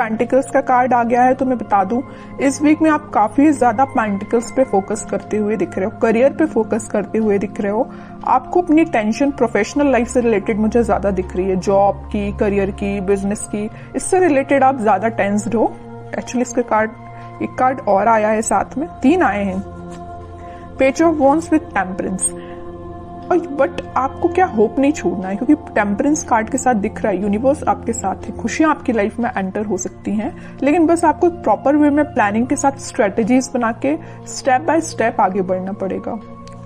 Pentacles का card आ गया है। तो मैं बता दूं, इस वीक में आप काफी ज्यादा पेंटिकल्स पे फोकस करते हुए दिख रहे हो, करियर पे फोकस करते हुए दिख रहे हो। आपको अपनी टेंशन प्रोफेशनल लाइफ से रिलेटेड मुझे ज्यादा दिख रही है, जॉब की, करियर की, बिजनेस की, इससे रिलेटेड आप ज्यादा टेंस्ड हो। एक्चुअली इसके कार्ड, एक कार्ड और आया है साथ में, 3 आए हैं, page of wands with temperance. But आपको क्या होप नहीं छोड़ना है, क्योंकि टेम्परेंस कार्ड के साथ दिख रहा है यूनिवर्स आपके साथ है, खुशियां आपकी लाइफ में एंटर हो सकती हैं, लेकिन बस आपको प्रॉपर वे में प्लानिंग के साथ स्ट्रेटेजीज बना के स्टेप बाय स्टेप आगे बढ़ना पड़ेगा।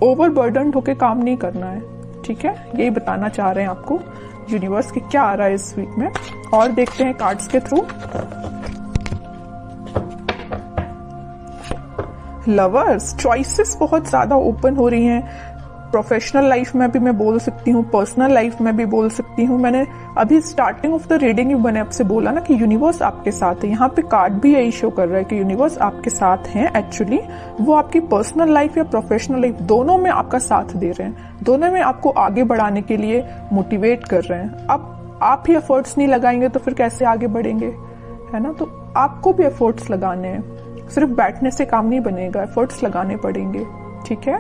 ओवरबर्डन होके काम नहीं करना है, ठीक है। यही बताना चाह रहे हैं आपको यूनिवर्स की क्या आ रहा है इस वीक में। और देखते हैं कार्ड्स के थ्रू। लवर्स, चॉइसेस बहुत ज्यादा ओपन हो रही हैं। प्रोफेशनल लाइफ में भी मैं बोल सकती हूँ, पर्सनल लाइफ में भी बोल सकती हूँ। मैंने अभी स्टार्टिंग ऑफ द रीडिंग मैंने आपसे बोला ना कि यूनिवर्स आपके साथ है। यहाँ पे कार्ड भी यही शो कर रहा है कि यूनिवर्स आपके साथ हैं। एक्चुअली वो आपकी पर्सनल लाइफ या प्रोफेशनल लाइफ दोनों में आपका साथ दे रहे हैं, दोनों में आपको आगे बढ़ाने के लिए मोटिवेट कर रहे हैं। अब आप ही एफर्ट्स नहीं लगाएंगे तो फिर कैसे आगे बढ़ेंगे, है ना। तो आपको भी एफर्ट्स लगाने हैं, सिर्फ बैठने से काम नहीं बनेगा, एफर्ट्स लगाने पड़ेंगे, ठीक है।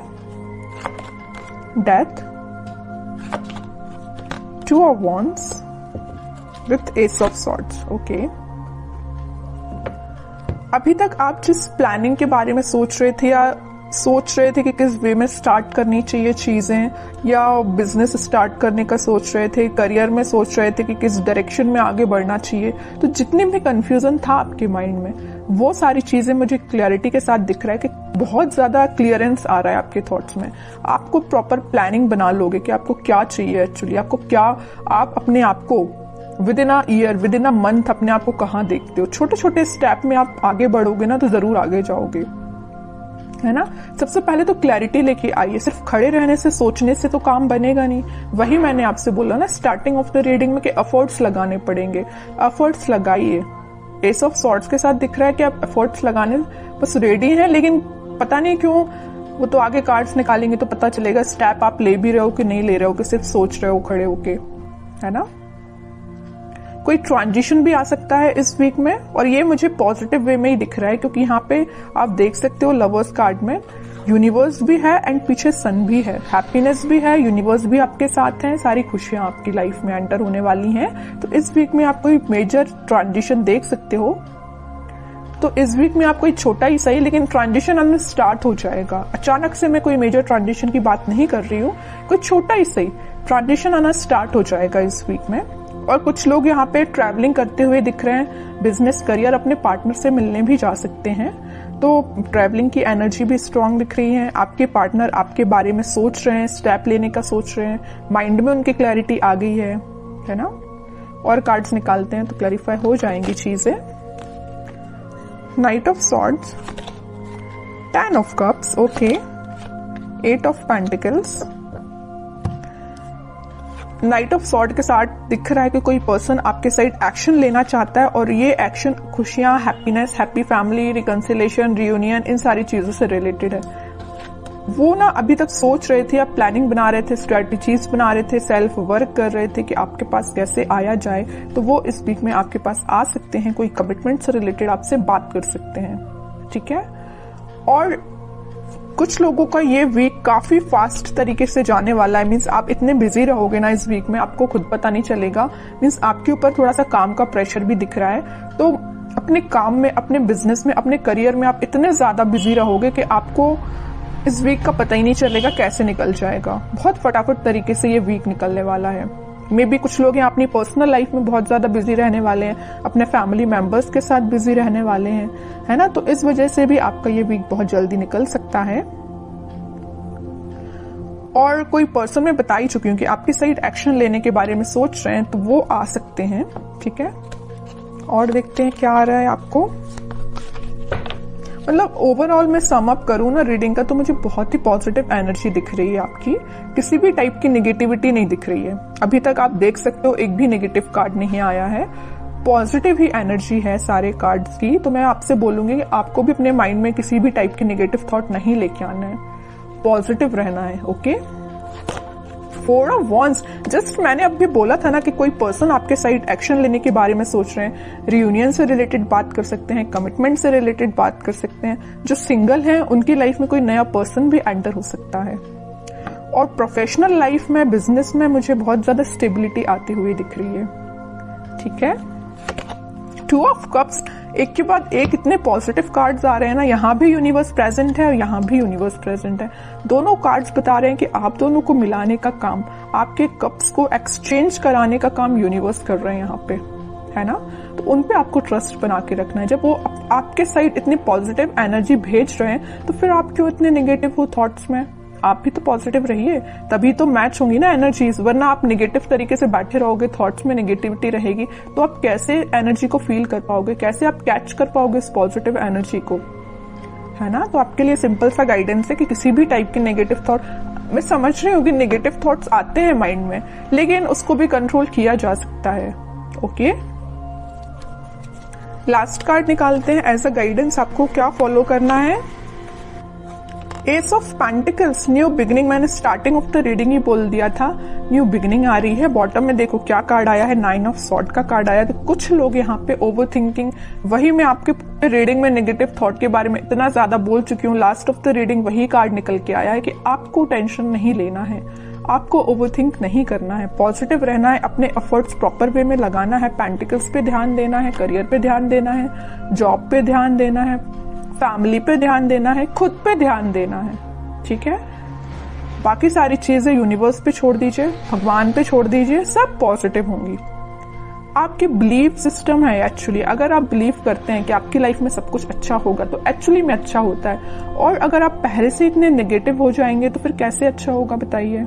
Death, 2 of wands with ace of swords, okay. अभी तक आप जिस प्लानिंग के बारे में सोच रहे थे या सोच रहे थे कि किस वे में स्टार्ट करनी चाहिए चीजें, या बिजनेस स्टार्ट करने का सोच रहे थे, करियर में सोच रहे थे कि किस डायरेक्शन में आगे बढ़ना चाहिए, तो जितने भी कंफ्यूजन था आपके माइंड में, वो सारी चीजें मुझे क्लियरिटी के साथ दिख रहा है कि बहुत ज्यादा क्लियरेंस आ रहा है आपके थॉट्स में। आपको प्रॉपर प्लानिंग बना लोगे कि आपको क्या चाहिए एक्चुअली, आपको क्या, आप अपने आप को with in a year, with in a month अपने आप को कहाँ देखते हो। छोटे छोटे स्टेप में आप आगे बढ़ोगे ना तो जरूर आगे जाओगे, है ना। सबसे पहले तो क्लैरिटी लेके आइए, सिर्फ खड़े रहने से, सोचने से तो काम बनेगा नहीं। वही मैंने आपसे बोला ना स्टार्टिंग ऑफ द रीडिंग में कि एफर्ट्स लगाने पड़ेंगे, एफर्ट्स लगाइए। एस ऑफ सॉर्ड्स के साथ दिख रहा है कि आप एफर्ट्स लगाने बस रेडी हैं, लेकिन पता नहीं क्यों, वो तो आगे कार्ड्स निकालेंगे तो पता चलेगा स्टेप आप ले भी रहे हो कि नहीं ले रहे हो, कि सिर्फ सोच रहे हो खड़े होके, है ना। कोई ट्रांजिशन भी आ सकता है इस वीक में, और ये मुझे पॉजिटिव वे में ही दिख रहा है, क्योंकि यहाँ पे आप देख सकते हो लवर्स कार्ड में यूनिवर्स भी है एंड पीछे सन भी है, हैप्पीनेस भी है, यूनिवर्स भी आपके साथ है, सारी खुशियां आपकी लाइफ में एंटर होने वाली हैं। तो इस वीक में आप कोई मेजर ट्रांजिशन देख सकते हो। तो इस वीक में आप कोई छोटा ही सही, लेकिन ट्रांजिशन अंदर स्टार्ट हो जाएगा। अचानक से मैं कोई मेजर ट्रांजिशन की बात नहीं कर रही हूँ, कोई छोटा ही सही ट्रांजिशन आना स्टार्ट हो जाएगा इस वीक में। और कुछ लोग यहाँ पे ट्रैवलिंग करते हुए दिख रहे हैं, बिजनेस करियर अपने पार्टनर से मिलने भी जा सकते हैं, तो ट्रैवलिंग की एनर्जी भी स्ट्रांग दिख रही है। आपके पार्टनर आपके बारे में सोच रहे हैं, स्टेप लेने का सोच रहे हैं, माइंड में उनकी क्लैरिटी आ गई है ना। और कार्ड्स निकालते हैं तो क्लैरिफाई हो जाएंगी चीजें। Night of swords, 10 of cups, okay, 8 of pentacles. Night of sword के साथ दिख रहा है कि कोई पर्सन आपके साइड एक्शन लेना चाहता है, और ये एक्शन खुशियां, happiness, happy family, reconciliation, reunion, इन सारी चीजों से रिलेटेड है। वो ना अभी तक सोच रहे थे, आप प्लानिंग बना रहे थे, स्ट्रेटेजीज बना रहे थे, सेल्फ वर्क कर रहे थे कि आपके पास कैसे आया जाए, तो वो इस वीक में आपके पास आ सकते हैं, कोई कमिटमेंट से रिलेटेड आपसे बात कर सकते हैं, ठीक है। और कुछ लोगों का ये वीक काफी फास्ट तरीके से जाने वाला है, मीन्स आप इतने बिजी रहोगे ना इस वीक में, आपको खुद पता नहीं चलेगा। मीन्स आपके ऊपर थोड़ा सा काम का प्रेशर भी दिख रहा है, तो अपने काम में, अपने बिजनेस में, अपने करियर में आप इतने ज्यादा बिजी रहोगे कि आपको इस वीक का पता ही नहीं चलेगा कैसे निकल जाएगा। बहुत फटाफट तरीके से ये वीक निकलने वाला है। मे बी कुछ लोग यहाँ अपनी पर्सनल लाइफ में बहुत ज्यादा बिजी रहने वाले हैं, अपने फैमिली मेंबर्स के साथ बिजी रहने वाले हैं, है ना। तो इस वजह से भी आपका ये वीक बहुत जल्दी निकल सकता है। और कोई पर्सन मैं बता ही चुकी हूँ कि आपकी साइड एक्शन लेने के बारे में सोच रहे हैं, तो वो आ सकते हैं, ठीक है। और देखते हैं क्या आ रहा है आपको। मतलब ओवरऑल मैं सम अप करूँ ना रीडिंग का, तो मुझे बहुत ही पॉजिटिव एनर्जी दिख रही है आपकी, किसी भी टाइप की नेगेटिविटी नहीं दिख रही है। अभी तक आप देख सकते हो एक भी नेगेटिव कार्ड नहीं आया है, पॉजिटिव ही एनर्जी है सारे कार्ड्स की। तो मैं आपसे बोलूंगी कि आपको भी अपने माइंड में किसी भी टाइप के नेगेटिव थॉट नहीं लेके आना है, पॉजिटिव रहना है, ओके। 4 ऑफ वॉन्ड्स, जस्ट मैंने अभी बोला था ना कि कोई पर्सन आपके साइड एक्शन लेने के बारे में सोच रहे हैं। रियूनियन से रिलेटेड बात कर सकते हैं, कमिटमेंट से रिलेटेड बात कर सकते हैं। जो सिंगल हैं उनकी लाइफ में कोई नया पर्सन भी एंटर हो सकता है। और प्रोफेशनल लाइफ में, बिजनेस में मुझे बहुत ज्यादा स्टेबिलिटी आती हुई दिख रही है। ठीक है, 2 ऑफ कप्स, एक के बाद एक इतने पॉजिटिव कार्ड्स आ रहे हैं ना। यहाँ भी यूनिवर्स प्रेजेंट है और यहाँ भी यूनिवर्स प्रेजेंट है। दोनों कार्ड्स बता रहे हैं कि आप दोनों को मिलाने का काम, आपके कप्स को एक्सचेंज कराने का काम यूनिवर्स कर रहे हैं यहाँ पे, है ना। तो उन पे आपको ट्रस्ट बना के रखना है। जब वो आपके साइड इतनी पॉजिटिव एनर्जी भेज रहे हैं तो फिर आप क्यों इतने नेगेटिव हो थॉट्स में। आप भी तो पॉजिटिव रहिए, तभी तो मैच होंगी ना एनर्जीज। वरना आप नेगेटिव तरीके से बैठे रहोगे, थॉट्स में नेगेटिविटी रहेगी, तो आप कैसे एनर्जी को फील कर पाओगे, कैसे आप कैच कर पाओगे इस पॉजिटिव एनर्जी को, है ना। तो आपके लिए सिंपल सा गाइडेंस है कि किसी भी टाइप के नेगेटिव थॉट, मैं समझ रही हूँ कि नेगेटिव थॉट्स आते हैं माइंड में, लेकिन उसको भी कंट्रोल किया जा सकता है। ओके, लास्ट कार्ड निकालते हैं एज अ गाइडेंस, आपको क्या फॉलो करना है। S of pentacles, new beginning. मैंने स्टार्टिंग ऑफ द रीडिंग ही बोल दिया था, न्यू बिगिनिंग आ रही है। बॉटम में देखो क्या कार्ड आया है, 9 ऑफ सॉर्ड का कार्ड आया। तो कुछ लोग यहाँ पे ओवर थिंकिंग, वही मैं आपके रीडिंग में नेगेटिव थॉट के बारे में इतना ज्यादा बोल चुकी हूँ, लास्ट ऑफ द रीडिंग वही कार्ड निकल के आया है कि आपको टेंशन नहीं लेना है, आपको ओवरथिंक नहीं करना है, पॉजिटिव रहना है, अपने एफर्ट्स प्रॉपर वे में लगाना है, पेंटिकल्स पे ध्यान देना है, करियर पे ध्यान देना है, जॉब पे ध्यान देना है, फैमिली पे ध्यान देना है, खुद पे ध्यान देना है। ठीक है, बाकी सारी चीजें यूनिवर्स पे छोड़ दीजिए, भगवान पे छोड़ दीजिए, सब पॉजिटिव होंगी। आपकी बिलीफ सिस्टम है एक्चुअली। अगर आप बिलीव करते हैं कि आपकी लाइफ में सब कुछ अच्छा होगा तो एक्चुअली में अच्छा होता है। और अगर आप पहले से इतने नेगेटिव हो जाएंगे तो फिर कैसे अच्छा होगा बताइए,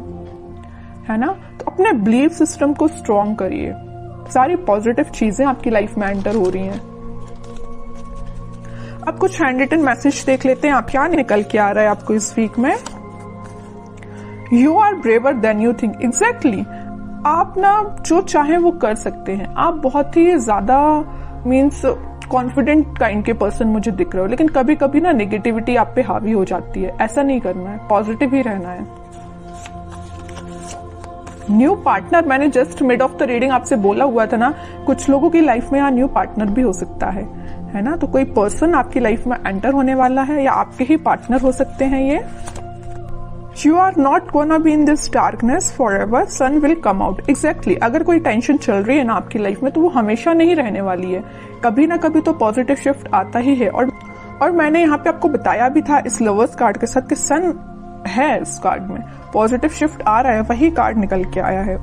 है ना। तो अपने बिलीफ सिस्टम को स्ट्रॉन्ग करिए, सारी पॉजिटिव चीजें आपकी लाइफ में एंटर हो रही हैं। अब कुछ हैंड रिटन मैसेज देख लेते हैं, आप क्या निकल के आ रहा है आपको इस वीक में। You are braver than you think. Exactly, आप ना जो चाहे वो कर सकते हैं। आप बहुत ही ज्यादा मीन्स कॉन्फिडेंट काइंड के पर्सन मुझे दिख रहे हो, लेकिन कभी कभी ना नेगेटिविटी आप पे हावी हो जाती है। ऐसा नहीं करना है, पॉजिटिव ही रहना है। न्यू पार्टनर, मैंने just mid of the reading आपसे बोला हुआ था ना, कुछ लोगों की लाइफ में यहाँ न्यू पार्टनर भी हो सकता है ना। तो कोई पर्सन आपकी लाइफ में एंटर होने वाला है या आपके ही पार्टनर हो सकते हैं ये। You are not gonna be in this darkness forever, sun will come out. Exactly, अगर कोई टेंशन चल रही है ना आपकी लाइफ में तो वो हमेशा नहीं रहने वाली है, कभी ना कभी तो पॉजिटिव शिफ्ट आता ही है। और मैंने यहाँ पे आपको बताया भी था इस लवर्स कार्ड के साथ कि सन है इस कार्ड में, पॉजिटिव शिफ्ट आ रहा है, वही कार्ड निकल के आया है।